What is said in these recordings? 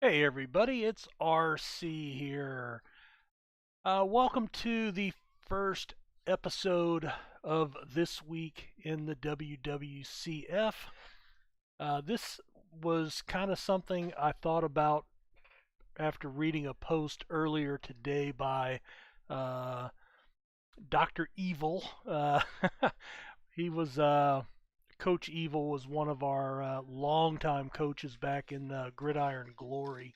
Hey everybody, it's RC here. Welcome to the first episode of This Week in the WWCF. This was kind of something I thought about after reading a post earlier today by uh, Dr. Evil. He was Coach Evil was one of our longtime coaches back in Gridiron Glory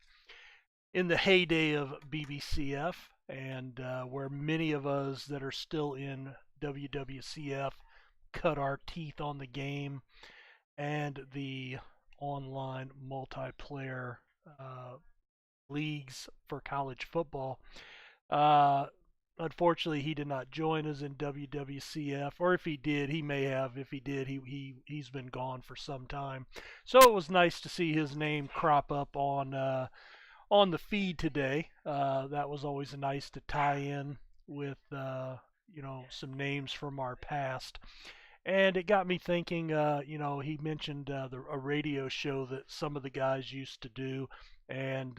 in the heyday of BBCF, and where many of us that are still in WWCF cut our teeth on the game and the online multiplayer uh, leagues for college football. Uh, Unfortunately, he did not join us in WWCF, or if he did, he may have. If he did, he's been gone for some time. So it was nice to see his name crop up on the feed today. That was always nice to tie in with some names from our past. And it got me thinking. He mentioned a radio show that some of the guys used to do, and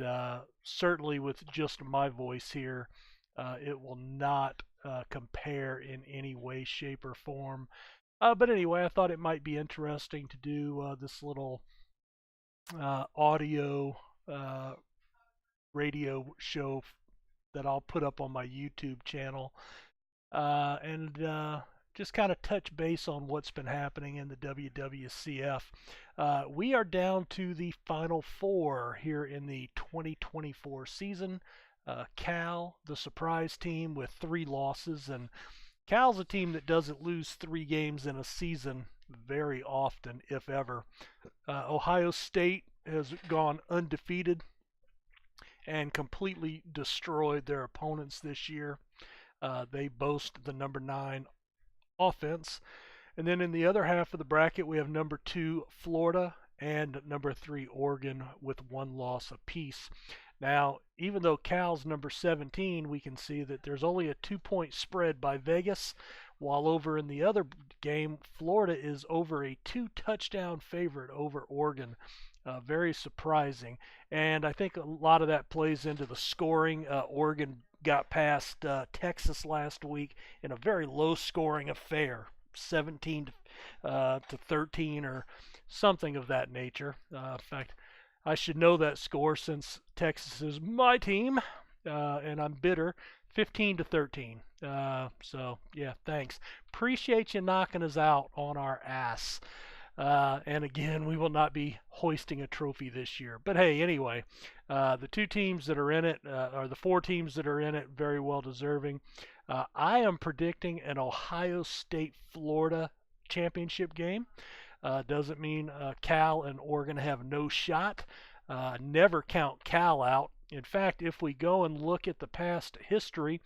certainly with just my voice here, it will not compare in any way, shape, or form. But anyway, I thought it might be interesting to do this little audio uh, radio show that I'll put up on my YouTube channel, and just kind of touch base on what's been happening in the WWCF. We are down to the final four here in the 2024 season. Cal, the surprise team with 3 losses, and Cal's a team that doesn't lose 3 games in a season very often, if ever. Ohio State has gone undefeated and completely destroyed their opponents this year. They boast the number 9 offense. And then in the other half of the bracket, we have number 2 Florida and number 3 Oregon with 1 loss apiece. Now, even though Cal's number 17, we can see that there's only a 2-point spread by Vegas, while over in the other game, Florida is over a 2-touchdown favorite over Oregon. Very surprising. And I think a lot of that plays into the scoring. Oregon got past Texas last week in a very low scoring affair, 17 to 13 or something of that nature. In fact, I should know that score since Texas is my team, and I'm bitter. 15 to 13. So yeah, thanks. Appreciate you knocking us out on our ass. And again, we will not be hoisting a trophy this year. But hey, anyway, the 2 teams that are in it, or the 4 teams that are in it, very well deserving. I am predicting an Ohio State Florida championship game. Doesn't mean Cal and Oregon have no shot. Never count Cal out. In fact, if we go and look at the past history,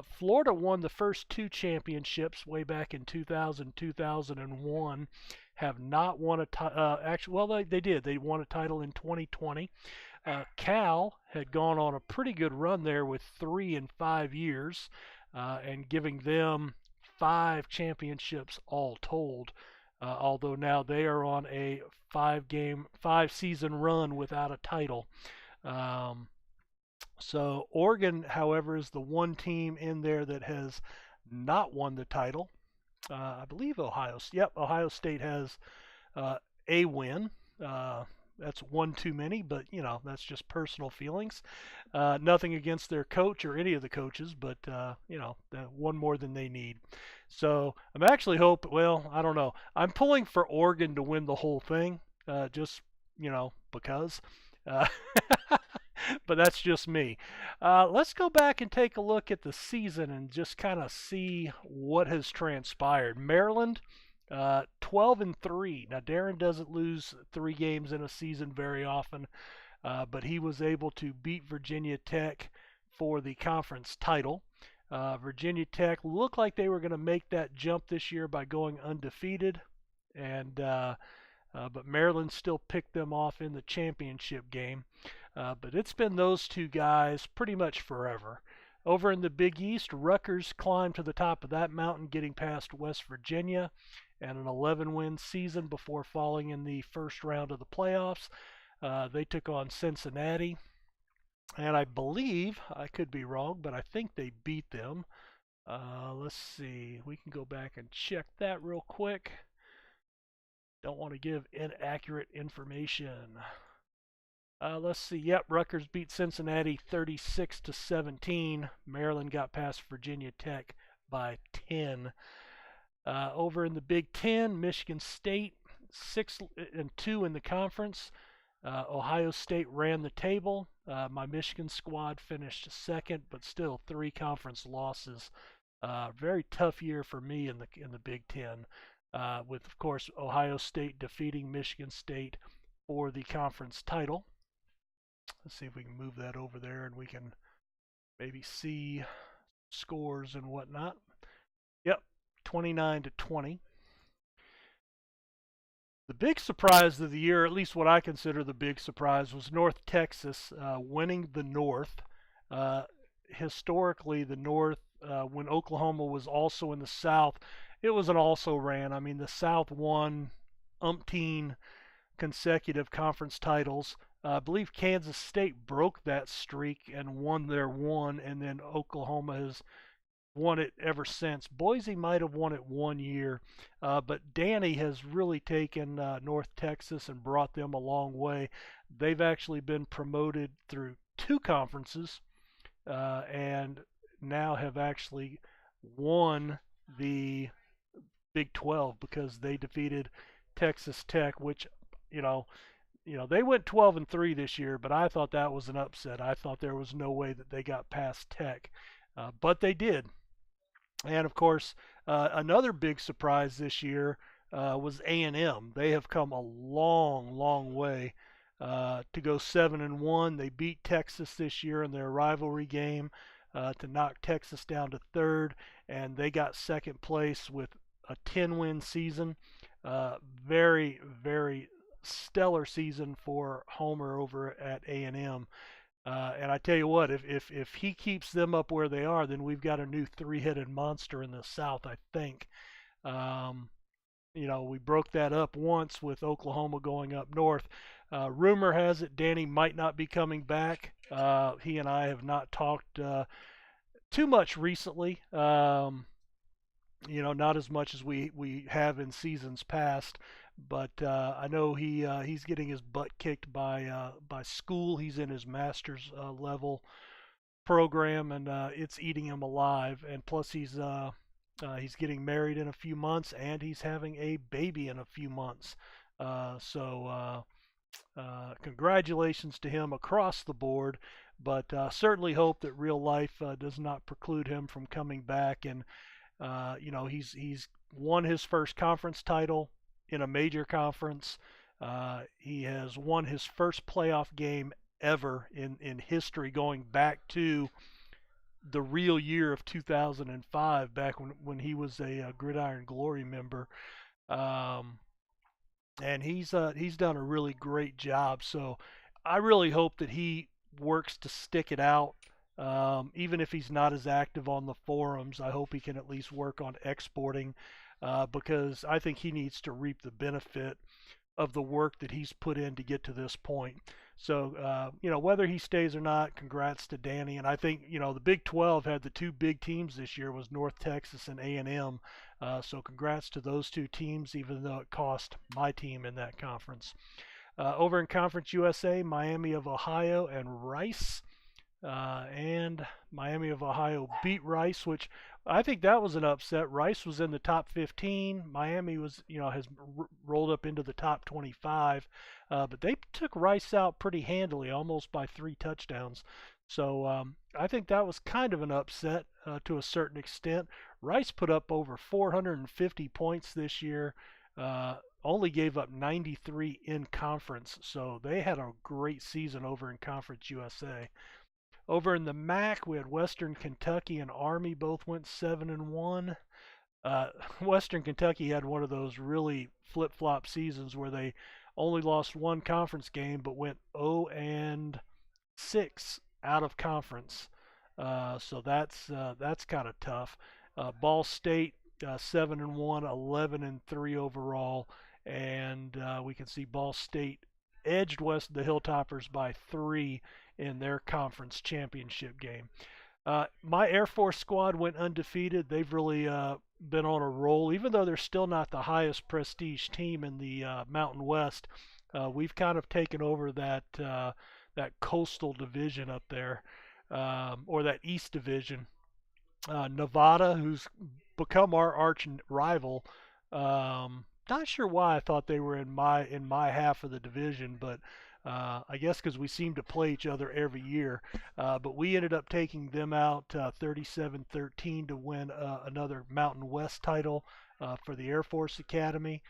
Florida won the first 2 championships way back in 2000, 2001. Have not won a actually, well, they did. They won a title in 2020. Cal had gone on a pretty good run there with 3 in 5 years, and giving them 5 championships all told. Although now they are on a 5-season run without a title. So Oregon, however, is the one team in there that has not won the title. I believe Ohio State has a win. That's one too many, but that's just personal feelings. Nothing against their coach or any of the coaches, but one more than they need. So I'm actually well, I don't know. I'm pulling for Oregon to win the whole thing, just because. Uh, but that's just me. Let's go back and take a look at the season and just kind of see what has transpired. Maryland, 12 and 3. Now Darren doesn't lose 3 games in a season very often, but he was able to beat Virginia Tech for the conference title. Virginia Tech looked like they were going to make that jump this year by going undefeated, and but Maryland still picked them off in the championship game. But it's been those 2 guys pretty much forever. Over in the Big East, Rutgers climbed to the top of that mountain, getting past West Virginia, and an 11-win season before falling in the first round of the playoffs. They took on Cincinnati, and I believe, I could be wrong, but I think they beat them. Let's see. We can go back and check that real quick. Don't want to give inaccurate information. Let's see. Yep, Rutgers beat Cincinnati 36-17. Maryland got past Virginia Tech by 10. Over in the Big Ten, Michigan State 6-2 in the conference. Ohio State ran the table. My Michigan squad finished second, but still 3 conference losses. Very tough year for me in the Big Ten, with of course Ohio State defeating Michigan State for the conference title. Let's see if we can move that over there and we can maybe see scores and whatnot. Yep, 29-20. The big surprise of the year, at least what I consider the big surprise, was North Texas winning the North. Historically, the North, when Oklahoma was also in the South, it was an also ran. I mean, the South won umpteen consecutive conference titles. I believe Kansas State broke that streak and won their one, and then Oklahoma has won it ever since. Boise might have won it one year, but Danny has really taken North Texas and brought them a long way. They've actually been promoted through 2 conferences, and now have actually won the Big 12 because they defeated Texas Tech, which they went 12-3 this year, but I thought that was an upset. I thought there was no way that they got past Tech, but they did. And of course, another big surprise this year was A&M. They have come a long, long way to go 7-1. They beat Texas this year in their rivalry game to knock Texas down to 3rd, and they got 2nd place with a 10-win season. Very, very stellar season for Homer over at A&M. And I tell you what, if he keeps them up where they are, then we've got a new 3-headed monster in the South, I think. We broke that up once with Oklahoma going up north. Rumor has it Danny might not be coming back. He and I have not talked too much recently. Not as much as we have in seasons past. But I know he's getting his butt kicked by school. He's in his master's level program, and it's eating him alive. And plus, he's getting married in a few months, and he's having a baby in a few months. So congratulations to him across the board. But certainly hope that real life does not preclude him from coming back. And he's won his first conference title in a major conference. He has won his first playoff game ever in history, going back to the real year of 2005, back when he was a Gridiron Glory member. And he's done a really great job. So I really hope that he works to stick it out. Even if he's not as active on the forums, I hope he can at least work on exporting, because I think he needs to reap the benefit of the work that he's put in to get to this point. So, whether he stays or not, congrats to Danny. And I think, the Big 12 had the 2 big teams this year was North Texas and A&M. So congrats to those 2 teams, even though it cost my team in that conference. Over in Conference USA, Miami of Ohio and Rice. And Miami of Ohio beat Rice, which I think that was an upset. Rice was in the top 15. Miami has rolled up into the top 25, but they took Rice out pretty handily, almost by 3 touchdowns. So I think that was kind of an upset to a certain extent. Rice put up over 450 points this year. Only gave up 93 in conference, so they had a great season over in Conference USA. Over in the MAC, we had Western Kentucky and Army both went 7-1. Western Kentucky had one of those really flip-flop seasons where they only lost 1 conference game but went 0-6 out of conference. So that's kind of tough. Ball State 7-1, 11-3 overall, and we can see Ball State edged West the Hilltoppers by 3 in their conference championship game. My Air Force squad went undefeated. They've really been on a roll, even though they're still not the highest prestige team in the Mountain West. We've kind of taken over that coastal division up there, or that East division. Nevada, who's become our arch rival. Not sure why I thought they were in my half of the division, but I guess because we seem to play each other every year. But we ended up taking them out 37-13 to win another Mountain West title for the Air Force Academy.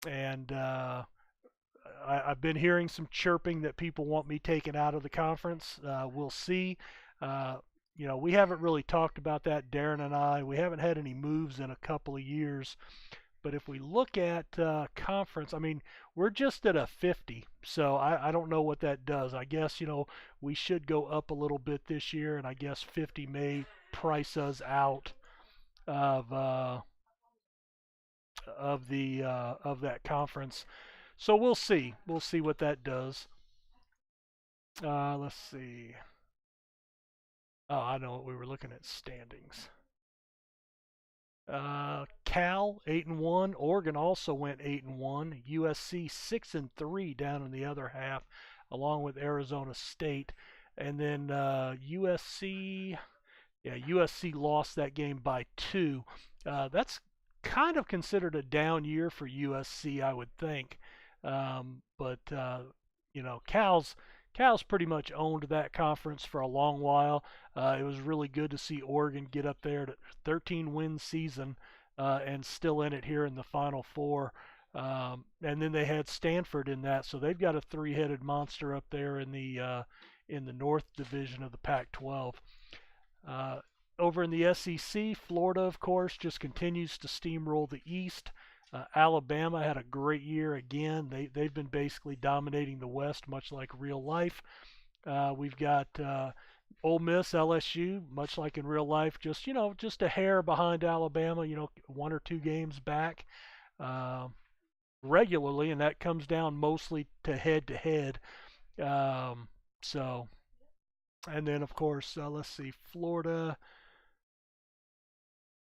And I've been hearing some chirping that people want me taken out of the conference. We'll see. Uh, we haven't really talked about that, Darren and I. We haven't had any moves in a couple of years. But if we look at conference, I mean, we're just at a 50. So I don't know what that does. I guess, we should go up a little bit this year, and I guess 50 may price us out of of that conference. So we'll see. We'll see what that does. Let's see. Oh, I know what we were looking at standings. Cal 8-1. Oregon also went 8-1. USC 6-3 down in the other half, along with Arizona State. And then USC, yeah, USC lost that game by 2. That's kind of considered a down year for USC, I would think. But Cal's pretty much owned that conference for a long while. It was really good to see Oregon get up there to 13-win season and still in it here in the Final Four. And then they had Stanford in that, so they've got a three-headed monster up there in the North Division of the Pac-12. Over in the SEC, Florida, of course, just continues to steamroll the East. Alabama had a great year again. They've been basically dominating the West, much like real life. We've got Ole Miss, LSU, much like in real life, just a hair behind Alabama. 1 or 2 games back regularly, and that comes down mostly to head to head. So, and then of course, let's see, Florida.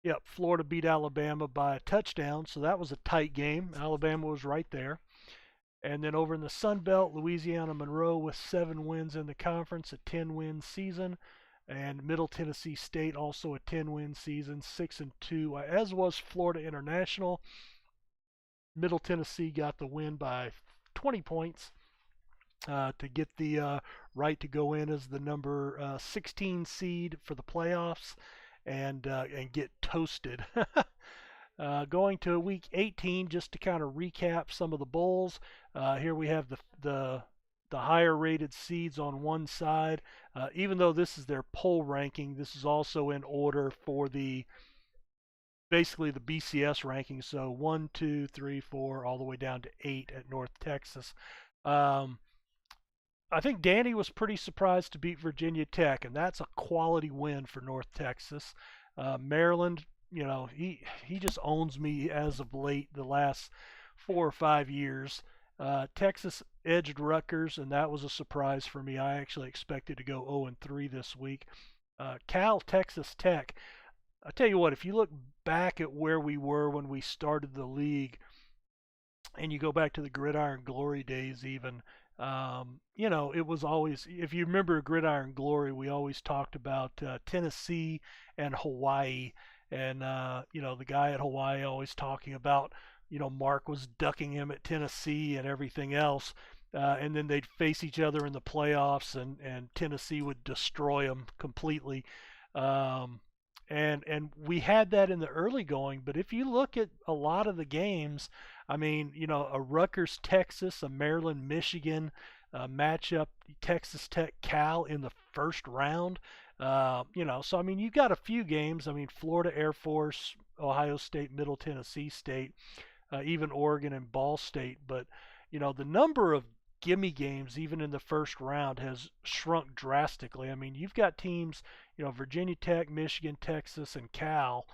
Yep, Florida beat Alabama by a touchdown, so that was a tight game. Alabama was right there. And then over in the Sun Belt, Louisiana Monroe with 7 wins in the conference, a 10-win season, and Middle Tennessee State also a 10-win season, 6-2, as was Florida International. Middle Tennessee got the win by 20 points to get the right to go in as the number 16 seed for the playoffs and get toasted. Going to week 18, just to kind of recap some of the bowls. Here we have the higher rated seeds on one side. Even though this is their poll ranking, this is also in order for basically the BCS ranking. So 1, 2, 3, 4, all the way down to 8 at North Texas. I think Danny was pretty surprised to beat Virginia Tech, and that's a quality win for North Texas. Maryland, he just owns me as of late, the last 4 or 5 years. Texas edged Rutgers, and that was a surprise for me. I actually expected to go 0-3 this week. Cal, Texas Tech. I tell you what, if you look back at where we were when we started the league, and you go back to the Gridiron Glory days even, it was always, if you remember Gridiron Glory, we always talked about Tennessee and Hawaii. And, the guy at Hawaii always talking about, Mark was ducking him at Tennessee and everything else. And then they'd face each other in the playoffs, and Tennessee would destroy them completely. And we had that in the early going, but if you look at a lot of the games, I mean, a Rutgers Texas, a Maryland Michigan matchup, Texas Tech Cal in the first round, so I mean, you've got a few games. I mean, Florida Air Force, Ohio State, Middle Tennessee State, even Oregon and Ball State, but the number of gimme games even in the first round has shrunk drastically. I mean, you've got teams, Virginia Tech, Michigan, Texas, and Cal,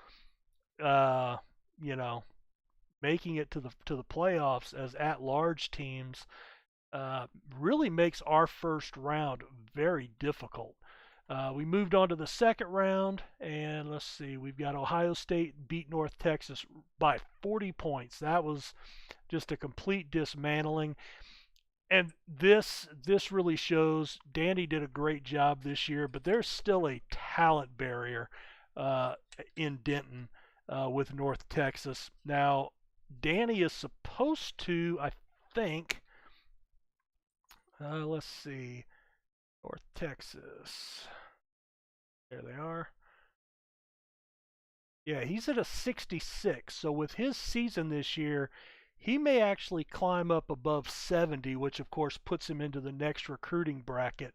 uh, you know, making it to the playoffs as at-large teams. uh, really makes our first round very difficult. We moved on to the second round, and let's see, we've got Ohio State beat North Texas by 40 points. That was just a complete dismantling. And this really shows Danny did a great job this year, but there's still a talent barrier uh, in Denton with North Texas. Now, Danny is supposed to, I think, let's see, North Texas. There they are. Yeah, he's at a 66. So with his season this year, he may actually climb up above 70, which of course puts him into the next recruiting bracket.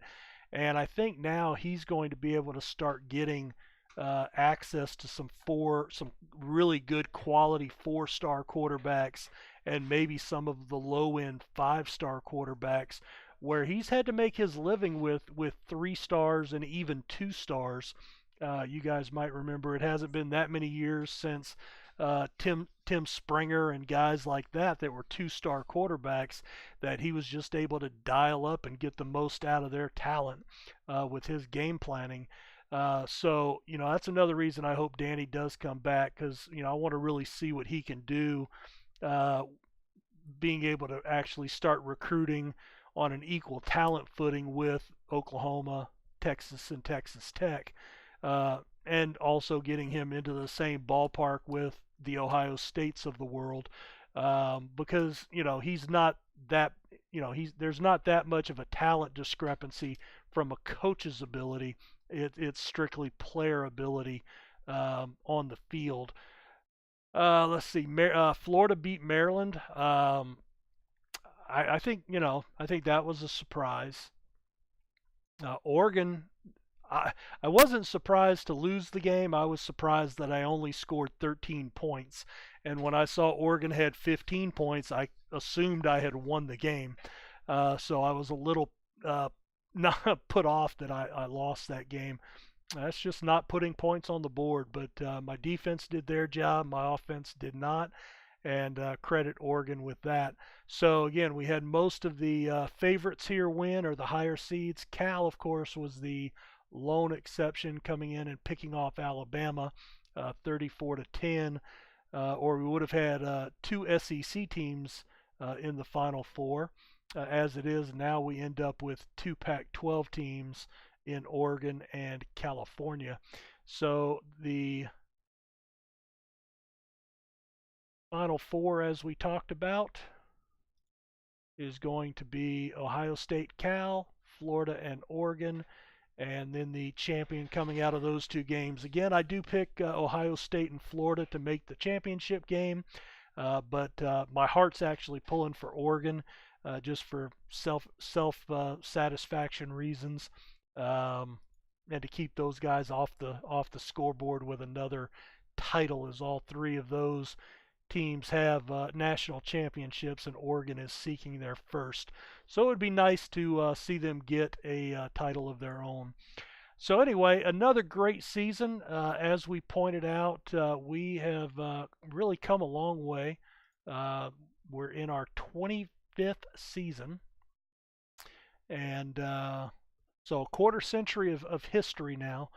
And I think now he's going to be able to start getting access to some really good quality 4-star quarterbacks, and maybe some of the low end 5-star quarterbacks, where he's had to make his living with 3 stars and even 2 stars. You guys might remember it hasn't been that many years since Tim Springer and guys like that were 2-star quarterbacks, that he was just able to dial up and get the most out of their talent with his game planning. So that's another reason I hope Danny does come back, because I want to really see what he can do, uh, being able to actually start recruiting on an equal talent footing with Oklahoma, Texas, and Texas Tech, and also getting him into the same ballpark with the Ohio States of the world, because he's not that there's not that much of a talent discrepancy from a coach's ability. It's strictly player ability on the field. Let's see. Florida beat Maryland. I think I think that was a surprise. Oregon. I wasn't surprised to lose the game. I was surprised that I only scored 13 points. And when I saw Oregon had 15 points, I assumed I had won the game. So I was a little not put off that I lost that game. That's just not putting points on the board. But my defense did their job. My offense did not. And credit Oregon with that. So again, we had most of the favorites here win, or the higher seeds. Cal, of course, was the lone exception, coming in and picking off Alabama 34 to 10. Or we would have had 2 SEC teams in the Final Four. As it is now, we end up with 2 Pac-12 teams in Oregon and California. So the Final Four, as we talked about, is going to be Ohio State, Cal, Florida, and Oregon, and then the champion coming out of those 2 games. Again, I do pick Ohio State and Florida to make the championship game, but my heart's actually pulling for Oregon, just for self satisfaction reasons, and to keep those guys off the scoreboard with another title, as all 3 of those teams have national championships, and Oregon is seeking their first. So it would be nice to see them get a title of their own. So anyway, another great season. As we pointed out, we have really come a long way. We're in our 25th season, and so a quarter century of history now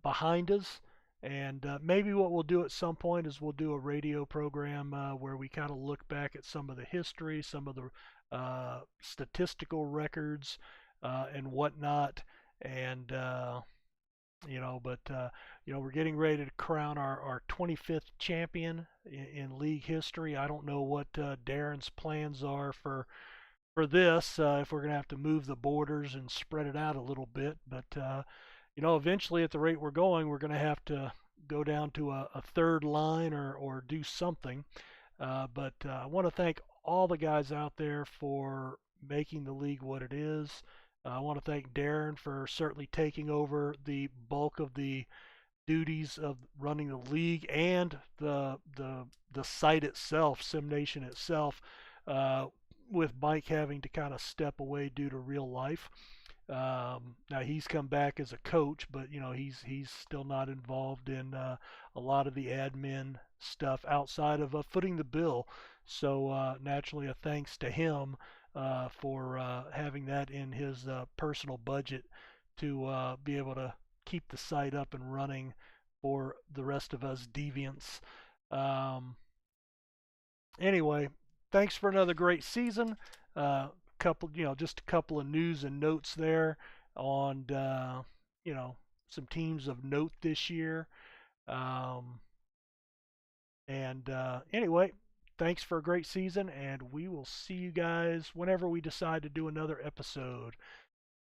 behind us. And maybe what we'll do at some point is we'll do a radio program where we kind of look back at some of the history, some of the statistical records, and whatnot. And but we're getting ready to crown our 25th champion in league history. I don't know what Darren's plans are for this. If we're going to have to move the borders and spread it out a little bit, but eventually, at the rate we're going, we're going to have to go down to a third line, or do something. But I want to thank all the guys out there for making the league what it is. I want to thank Darren for certainly taking over the bulk of the duties of running the league, and the site itself, SimNation itself, with Mike having to kind of step away due to real life. Now he's come back as a coach, but he's still not involved in a lot of the admin stuff outside of footing the bill. So naturally, a thanks to him for having that in his personal budget to be able to keep the site up and running for the rest of us deviants. Um, anyway, thanks for another great season. Just a couple of news and notes there on, some teams of note this year. Um, anyway, thanks for a great season, and we will see you guys whenever we decide to do another episode.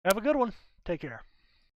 Have a good one. Take care.